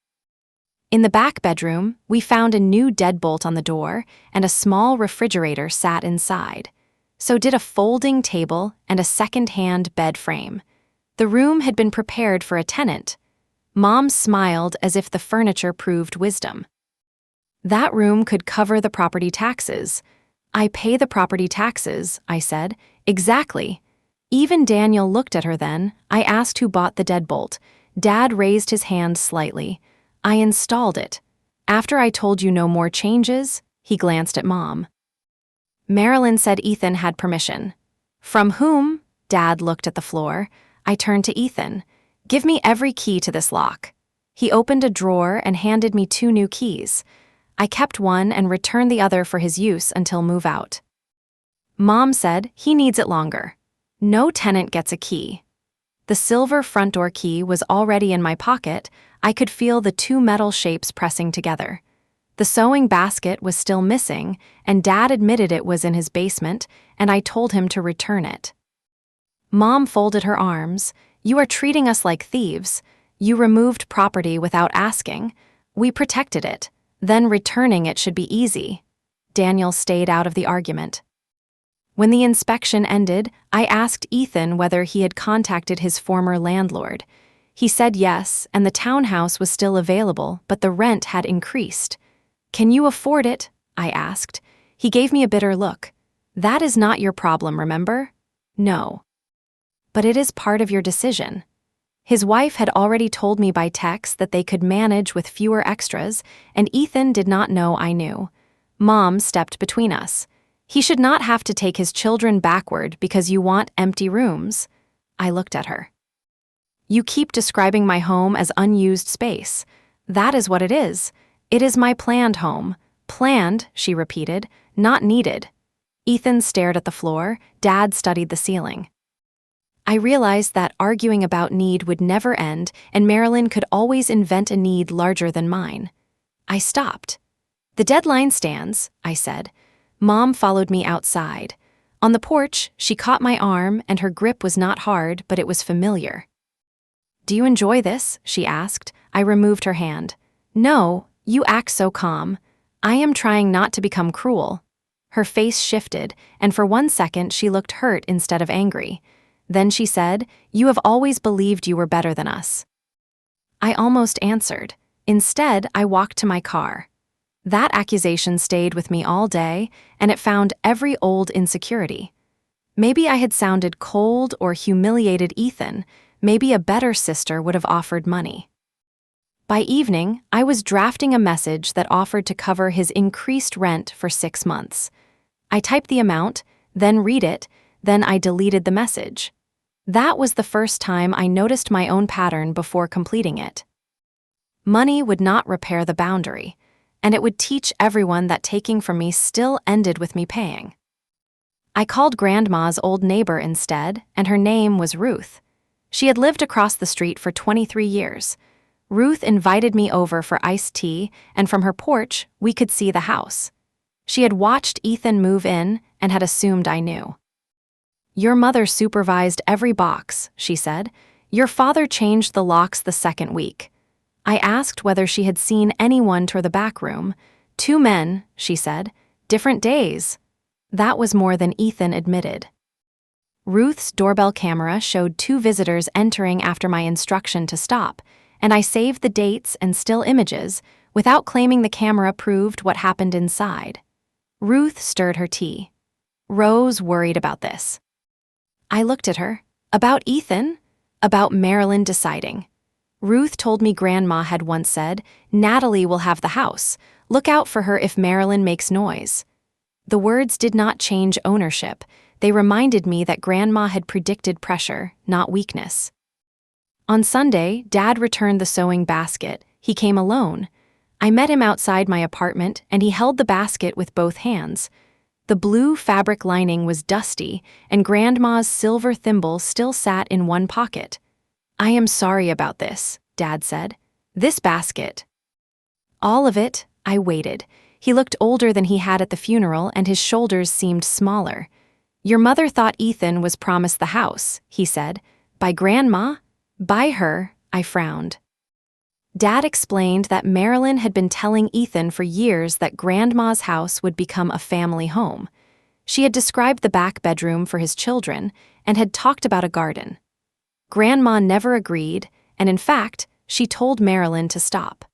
In the back bedroom, we found a new deadbolt on the door, and a small refrigerator sat inside. So did a folding table and a second-hand bed frame. The room had been prepared for a tenant. Mom smiled as if the furniture proved wisdom. That room could cover the property taxes. I pay the property taxes, I said. Exactly. Even Daniel looked at her then. I asked who bought the deadbolt. Dad raised his hand slightly. I installed it. After I told you no more changes, he glanced at Mom. Marilyn said Ethan had permission. From whom? Dad looked at the floor. I turned to Ethan. Give me every key to this lock. He opened a drawer and handed me 2 new keys. I kept one and returned the other for his use until move out. Mom said he needs it longer. No tenant gets a key. The silver front door key was already in my pocket. I could feel the 2 metal shapes pressing together. The sewing basket was still missing, and Dad admitted it was in his basement, and I told him to return it. Mom folded her arms. You are treating us like thieves. You removed property without asking. We protected it. Then returning it should be easy. Daniel stayed out of the argument. When the inspection ended, I asked Ethan whether he had contacted his former landlord. He said yes, and the townhouse was still available, but the rent had increased. Can you afford it? I asked. He gave me a bitter look. That is not your problem, remember? No. But it is part of your decision. His wife had already told me by text that they could manage with fewer extras, and Ethan did not know I knew. Mom stepped between us. He should not have to take his children backward because you want empty rooms. I looked at her. You keep describing my home as unused space. That is what it is. It is my planned home. Planned, she repeated, not needed. Ethan stared at the floor. Dad studied the ceiling. I realized that arguing about need would never end, and Marilyn could always invent a need larger than mine. I stopped. The deadline stands, I said. Mom followed me outside. On the porch, she caught my arm, and her grip was not hard, but it was familiar. Do you enjoy this? She asked. I removed her hand. No, you act so calm. I am trying not to become cruel. Her face shifted, and for 1 second she looked hurt instead of angry. Then she said, You have always believed you were better than us. I almost answered. Instead, I walked to my car. That accusation stayed with me all day, and it found every old insecurity. Maybe I had sounded cold or humiliated Ethan. Maybe a better sister would have offered money. By evening, I was drafting a message that offered to cover his increased rent for 6 months. I typed the amount, then read it, then I deleted the message. That was the first time I noticed my own pattern before completing it. Money would not repair the boundary, and it would teach everyone that taking from me still ended with me paying. I called Grandma's old neighbor instead, and her name was Ruth. She had lived across the street for 23 years. Ruth invited me over for iced tea, and from her porch, we could see the house. She had watched Ethan move in and had assumed I knew. "Your mother supervised every box," she said. "Your father changed the locks the second week." I asked whether she had seen anyone tour the back room. "Two men," she said. "Different days." That was more than Ethan admitted. Ruth's doorbell camera showed two visitors entering after my instruction to stop, and I saved the dates and still images without claiming the camera proved what happened inside. Ruth stirred her tea. "Rose worried about this." I looked at her. "About Ethan?" "About Marilyn deciding." Ruth told me Grandma had once said, "Natalie will have the house. Look out for her if Marilyn makes noise." The words did not change ownership. They reminded me that Grandma had predicted pressure, not weakness. On Sunday, Dad returned the sewing basket. He came alone. I met him outside my apartment, and he held the basket with both hands. The blue fabric lining was dusty, and Grandma's silver thimble still sat in one pocket. "I am sorry about this," Dad said. "This basket." "All of it." I waited. He looked older than he had at the funeral, and his shoulders seemed smaller. "Your mother thought Ethan was promised the house," he said. "By Grandma?" "By her," I frowned. Dad explained that Marilyn had been telling Ethan for years that Grandma's house would become a family home. She had described the back bedroom for his children and had talked about a garden. Grandma never agreed, and in fact, she told Marilyn to stop.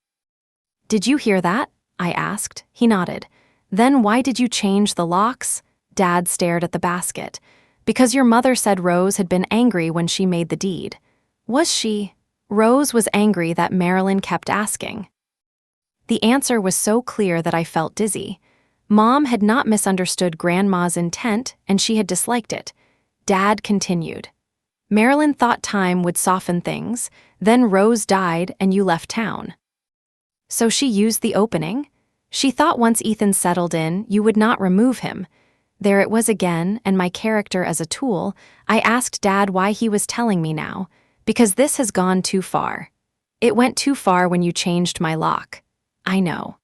"Did you hear that?" I asked. He nodded. "Then why did you change the locks?" Dad stared at the basket. "Because your mother said Rose had been angry when she made the deed." "Was she?" Rose was angry that Marilyn kept asking. The answer was so clear that I felt dizzy. Mom had not misunderstood Grandma's intent, and she had disliked it. Dad continued. "Marilyn thought time would soften things, then Rose died and you left town. So she used the opening? She thought once Ethan settled in, you would not remove him." There it was again, and my character as a tool. I asked Dad why he was telling me now. "Because this has gone too far." "It went too far when you changed my lock." "I know."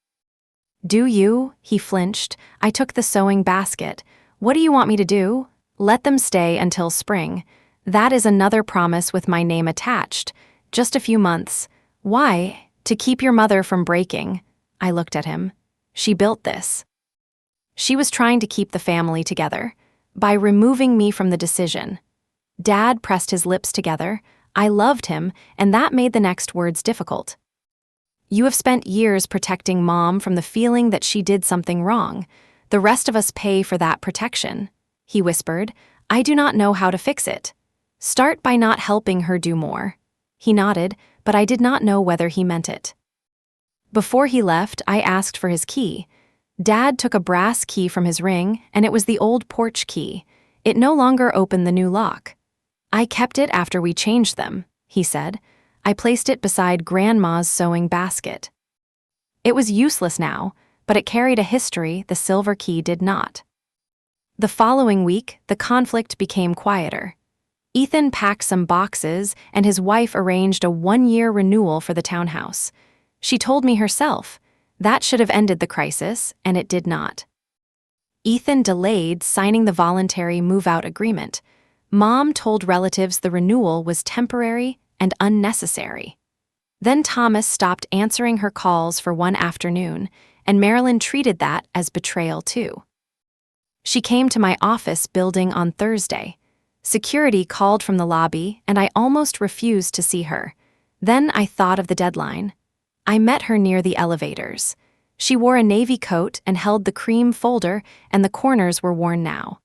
"Do you?" He flinched. I took the sewing basket. "What do you want me to do?" "Let them stay until spring. That is another promise with my name attached. Just a few months." "Why?" "To keep your mother from breaking." I looked at him. "She built this." "She was trying to keep the family together. By removing me from the decision." Dad pressed his lips together. I loved him, and that made the next words difficult. "You have spent years protecting Mom from the feeling that she did something wrong. The rest of us pay for that protection." He whispered. "I do not know how to fix it." "Start by not helping her do more." He nodded, but I did not know whether he meant it. Before he left, I asked for his key. Dad took a brass key from his ring, and it was the old porch key. It no longer opened the new lock. "I kept it after we changed them," he said. I placed it beside Grandma's sewing basket. It was useless now, but it carried a history the silver key did not. The following week, the conflict became quieter. Ethan packed some boxes, and his wife arranged a 1-year renewal for the townhouse. She told me herself. That should have ended the crisis, and it did not. Ethan delayed signing the voluntary move-out agreement. Mom told relatives the renewal was temporary and unnecessary. Then Thomas stopped answering her calls for one afternoon, and Marilyn treated that as betrayal too. She came to my office building on Thursday. Security called from the lobby, and I almost refused to see her. Then I thought of the deadline. I met her near the elevators. She wore a navy coat and held the cream folder, and the corners were worn now.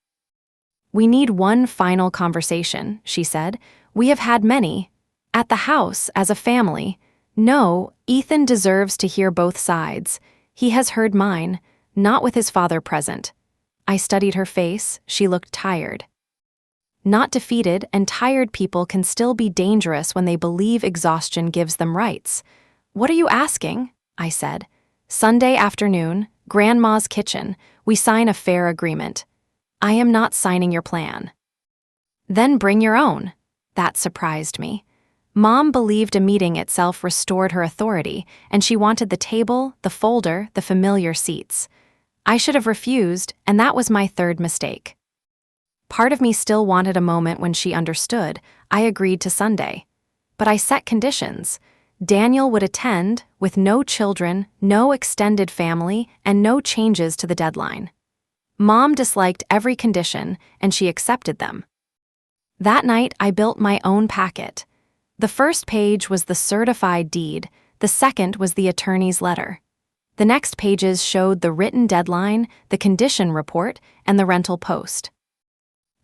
"We need one final conversation," she said. "We have had many. At the house, as a family. No, Ethan deserves to hear both sides. He has heard mine, not with his father present." I studied her face. She looked tired. Not defeated, and tired people can still be dangerous when they believe exhaustion gives them rights. "What are you asking?" I said. "Sunday afternoon, Grandma's kitchen. We sign a fair agreement." "I am not signing your plan." "Then bring your own." That surprised me. Mom believed a meeting itself restored her authority, and she wanted the table, the folder, the familiar seats. I should have refused, and that was my third mistake. Part of me still wanted a moment when she understood. I agreed to Sunday. But I set conditions. Daniel would attend, with no children, no extended family, and no changes to the deadline. Mom disliked every condition, and she accepted them. That night, I built my own packet. The first page was the certified deed, the second was the attorney's letter. The next pages showed the written deadline, the condition report, and the rental post.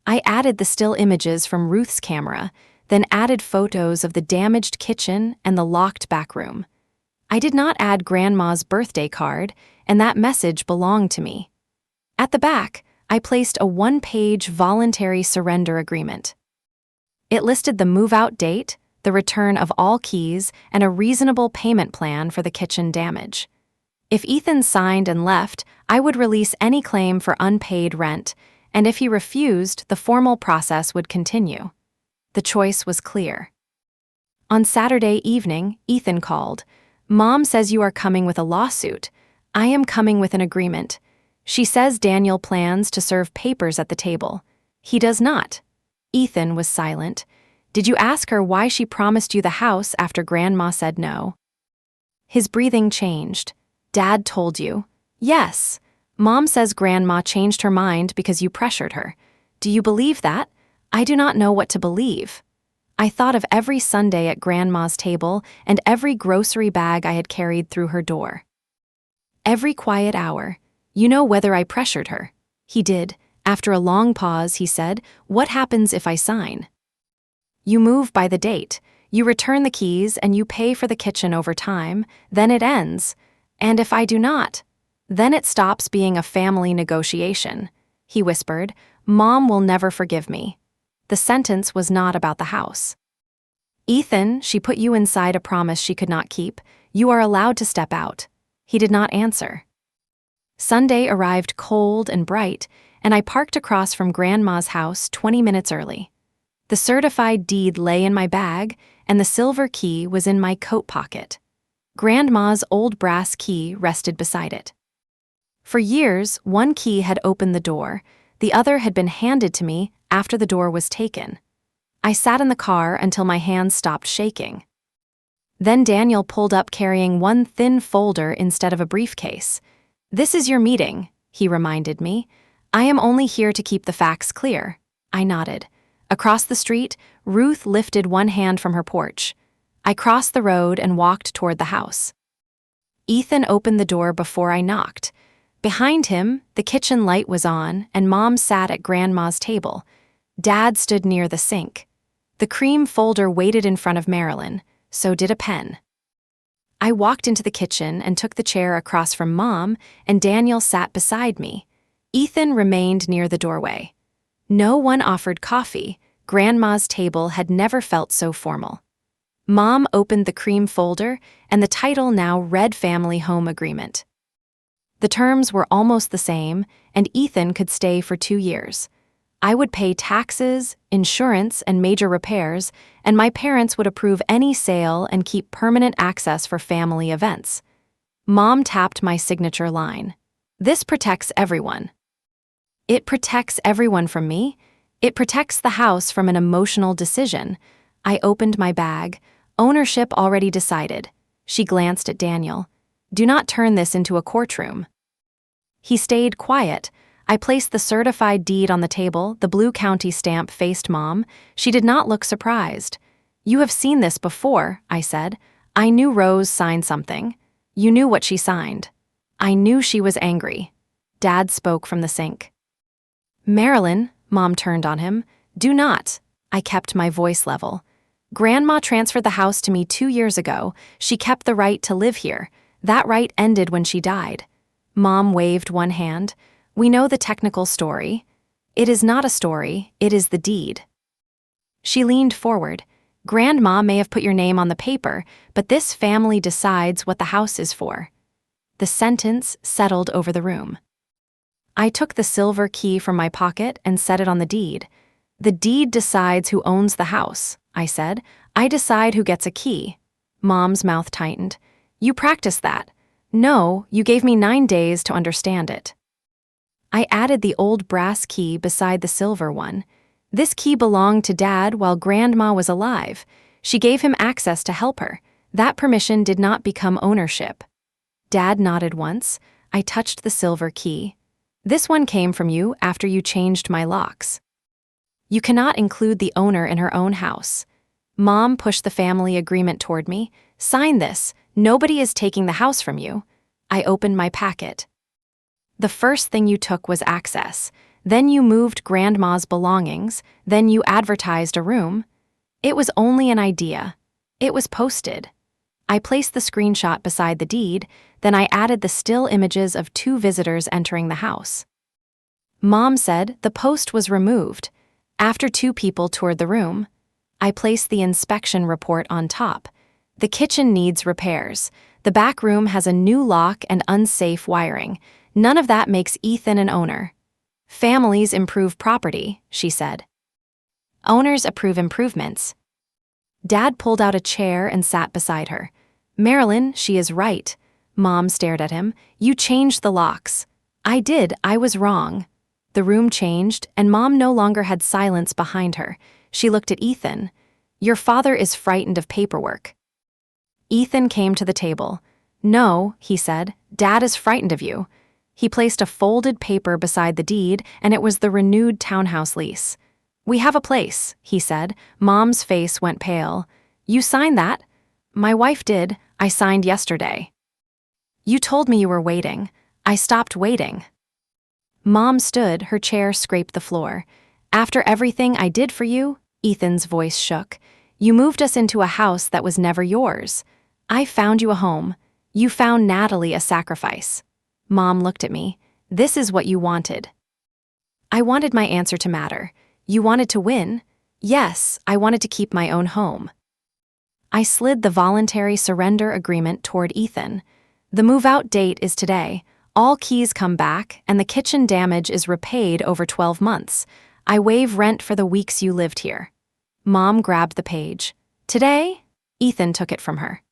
I added the still images from Ruth's camera, then added photos of the damaged kitchen and the locked back room. I did not add Grandma's birthday card, and that message belonged to me. At the back, I placed a one-page voluntary surrender agreement. It listed the move-out date, the return of all keys, and a reasonable payment plan for the kitchen damage. If Ethan signed and left, I would release any claim for unpaid rent, and if he refused, the formal process would continue. The choice was clear. On Saturday evening, Ethan called. "Mom says you are coming with a lawsuit. I am coming with an agreement. She says Daniel plans to serve papers at the table. He does not." Ethan was silent. "Did you ask her why she promised you the house after Grandma said no?" His breathing changed. "Dad told you." "Yes. Mom says Grandma changed her mind because you pressured her. Do you believe that?" "I do not know what to believe." I thought of every Sunday at Grandma's table and every grocery bag I had carried through her door. Every quiet hour. "You know whether I pressured her." He did. After a long pause, he said, "What happens if I sign?" "You move by the date. You return the keys and you pay for the kitchen over time. Then it ends. And if I do not, then it stops being a family negotiation." He whispered, "Mom will never forgive me." The sentence was not about the house. "Ethan, she put you inside a promise she could not keep. You are allowed to step out." He did not answer. Sunday arrived cold and bright, and I parked across from Grandma's house 20 minutes early. The certified deed lay in my bag, and the silver key was in my coat pocket. Grandma's old brass key rested beside it. For years, one key had opened the door, the other had been handed to me after the door was taken. I sat in the car until my hands stopped shaking. Then Daniel pulled up carrying one thin folder instead of a briefcase. "This is your meeting," he reminded me. "I am only here to keep the facts clear." I nodded. Across the street, Ruth lifted one hand from her porch. I crossed the road and walked toward the house. Ethan opened the door before I knocked. Behind him, the kitchen light was on, and Mom sat at Grandma's table. Dad stood near the sink. The cream folder waited in front of Marilyn, so did a pen. I walked into the kitchen and took the chair across from Mom, and Daniel sat beside me. Ethan remained near the doorway. No one offered coffee. Grandma's table had never felt so formal. Mom opened the cream folder, and the title now read Family Home Agreement. The terms were almost the same, and Ethan could stay for 2 years. I would pay taxes, insurance, and major repairs, and my parents would approve any sale and keep permanent access for family events. Mom tapped my signature line. "This protects everyone." It protects everyone from me. It protects the house from an emotional decision. I opened my bag. Ownership already decided. She glanced at Daniel. "Do not turn this into a courtroom." He stayed quiet. I placed the certified deed on the table. The blue county stamp faced Mom. She did not look surprised. "You have seen this before," I said. "I knew Rose signed something." "You knew what she signed." "I knew she was angry." Dad spoke from the sink. "Marilyn," Mom turned on him, "do not." I kept my voice level. "Grandma transferred the house to me 2 years ago. She kept the right to live here. That right ended when she died." Mom waved one hand. "We know the technical story." "It is not a story, it is the deed." She leaned forward. "Grandma may have put your name on the paper, but this family decides what the house is for." The sentence settled over the room. I took the silver key from my pocket and set it on the deed. The deed decides who owns the house, I said. I decide who gets a key. Mom's mouth tightened. You practiced that. No, you gave me 9 days to understand it. I added the old brass key beside the silver one. This key belonged to Dad while Grandma was alive. She gave him access to help her. That permission did not become ownership. Dad nodded once. I touched the silver key. This one came from you after you changed my locks. You cannot include the owner in her own house. Mom pushed the family agreement toward me. Sign this. Nobody is taking the house from you. I opened my packet. The first thing you took was access. Then you moved Grandma's belongings. Then you advertised a room. It was only an idea. It was posted. I placed the screenshot beside the deed, then I added the still images of 2 visitors entering the house. Mom said the post was removed. After 2 people toured the room, I placed the inspection report on top. The kitchen needs repairs. The back room has a new lock and unsafe wiring. None of that makes Ethan an owner. Families improve property, she said. Owners approve improvements. Dad pulled out a chair and sat beside her. Marilyn, she is right. Mom stared at him. You changed the locks. I did, I was wrong. The room changed, and Mom no longer had silence behind her. She looked at Ethan. Your father is frightened of paperwork. Ethan came to the table. No, he said, Dad is frightened of you. He placed a folded paper beside the deed, and it was the renewed townhouse lease. We have a place, he said. Mom's face went pale. You signed that? My wife did. I signed yesterday. You told me you were waiting. I stopped waiting. Mom stood, her chair scraped the floor. After everything I did for you, Ethan's voice shook. You moved us into a house that was never yours. I found you a home. You found Natalie a sacrifice. Mom looked at me. This is what you wanted. I wanted my answer to matter. You wanted to win? Yes, I wanted to keep my own home. I slid the voluntary surrender agreement toward Ethan. The move-out date is today. All keys come back, and the kitchen damage is repaid over 12 months. I waive rent for the weeks you lived here. Mom grabbed the page. Today? Ethan took it from her.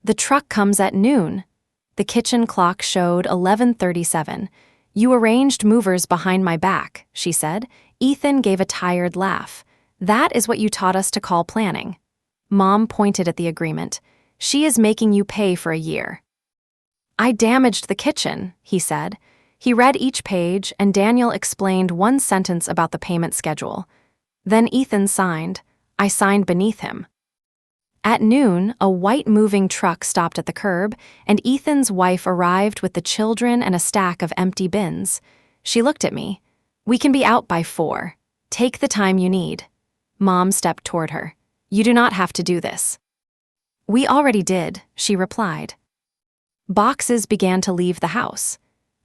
The truck comes at noon. The kitchen clock showed 11:37. You arranged movers behind my back, she said. Ethan gave a tired laugh. That is what you taught us to call planning. Mom pointed at the agreement. She is making you pay for a year. I damaged the kitchen, he said. He read each page, and Daniel explained one sentence about the payment schedule. Then Ethan signed. I signed beneath him. At noon, a white moving truck stopped at the curb, and Ethan's wife arrived with the children and a stack of empty bins. She looked at me. We can be out by 4. Take the time you need. Mom stepped toward her. You do not have to do this. We already did, she replied. Boxes began to leave the house.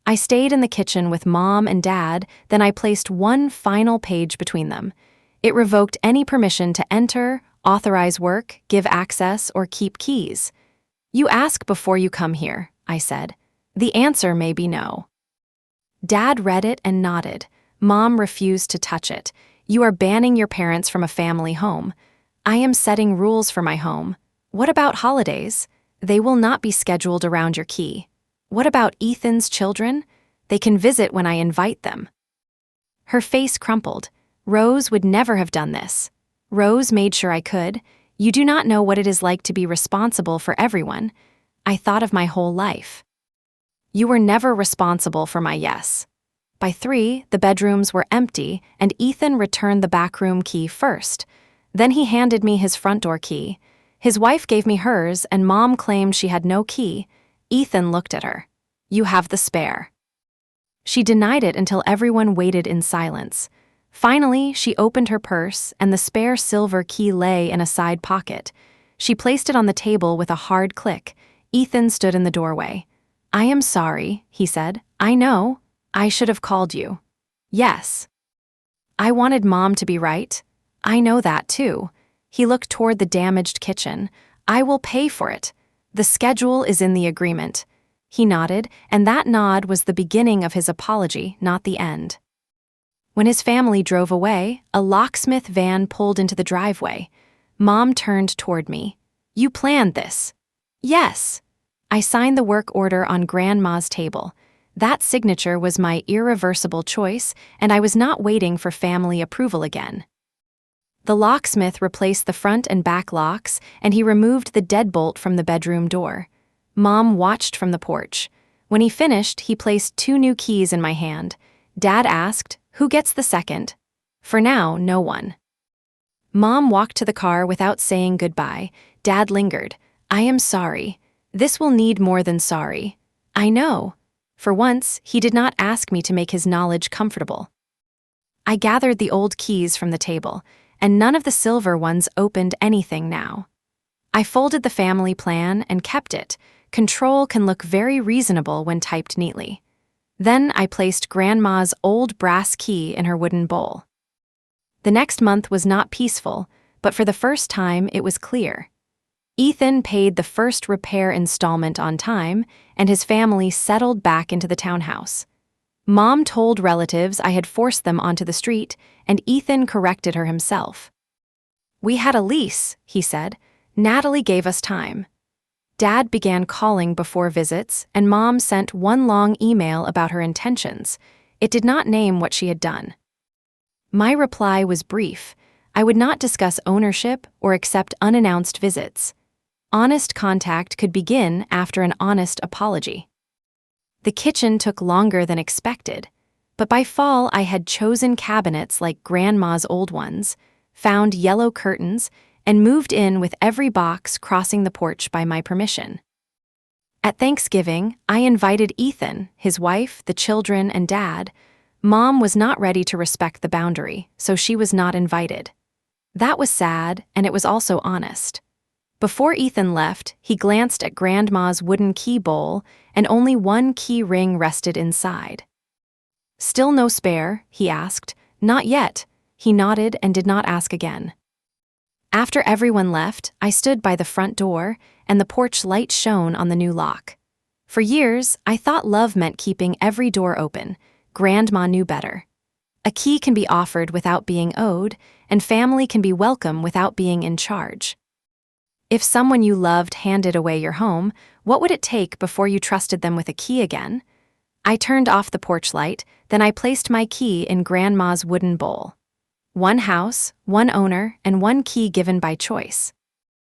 I stayed in the kitchen with Mom and Dad, then I placed one final page between them. It revoked any permission to enter, authorize work, give access, or keep keys. You ask before you come here, I said. The answer may be no. Dad read it and nodded. Mom refused to touch it. You are banning your parents from a family home. I am setting rules for my home. What about holidays? They will not be scheduled around your key. What about Ethan's children? They can visit when I invite them. Her face crumpled. Rose would never have done this. Rose made sure I could. You do not know what it is like to be responsible for everyone. I thought of my whole life. You were never responsible for my yes. By 3, the bedrooms were empty, and Ethan returned the backroom key first. Then he handed me his front door key. His wife gave me hers, and Mom claimed she had no key. Ethan looked at her. You have the spare. She denied it until everyone waited in silence. Finally, she opened her purse, and the spare silver key lay in a side pocket. She placed it on the table with a hard click. Ethan stood in the doorway. I am sorry, he said. I know. I should have called you. Yes. I wanted Mom to be right. I know that, too. He looked toward the damaged kitchen. I will pay for it. The schedule is in the agreement. He nodded, and that nod was the beginning of his apology, not the end. When his family drove away, a locksmith van pulled into the driveway. Mom turned toward me. "You planned this." "Yes." I signed the work order on Grandma's table. That signature was my irreversible choice, and I was not waiting for family approval again. The locksmith replaced the front and back locks, and he removed the deadbolt from the bedroom door. Mom watched from the porch. When he finished, he placed 2 new keys in my hand. Dad asked, "Who gets the second?" For now, no one. Mom walked to the car without saying goodbye. Dad lingered. "I am sorry. This will need more than sorry." "I know." For once, he did not ask me to make his knowledge comfortable. I gathered the old keys from the table, and none of the silver ones opened anything now. I folded the family plan and kept it. Control can look very reasonable when typed neatly. Then I placed Grandma's old brass key in her wooden bowl. The next month was not peaceful, but for the first time it was clear. Ethan paid the first repair installment on time, and his family settled back into the townhouse. Mom told relatives I had forced them onto the street, and Ethan corrected her himself. "We had a lease," he said. "Natalie gave us time." Dad began calling before visits, and Mom sent one long email about her intentions. It did not name what she had done. My reply was brief. I would not discuss ownership or accept unannounced visits. Honest contact could begin after an honest apology. The kitchen took longer than expected, but by fall I had chosen cabinets like Grandma's old ones, found yellow curtains, and moved in with every box crossing the porch by my permission. At Thanksgiving, I invited Ethan, his wife, the children, and Dad. Mom was not ready to respect the boundary, so she was not invited. That was sad, and it was also honest. Before Ethan left, he glanced at Grandma's wooden key bowl, and only one key ring rested inside. "Still no spare?" he asked. "Not yet." He nodded and did not ask again. After everyone left, I stood by the front door, and the porch light shone on the new lock. For years, I thought love meant keeping every door open. Grandma knew better. A key can be offered without being owed, and family can be welcome without being in charge. If someone you loved handed away your home, what would it take before you trusted them with a key again? I turned off the porch light, then I placed my key in Grandma's wooden bowl. One house, one owner, and one key given by choice.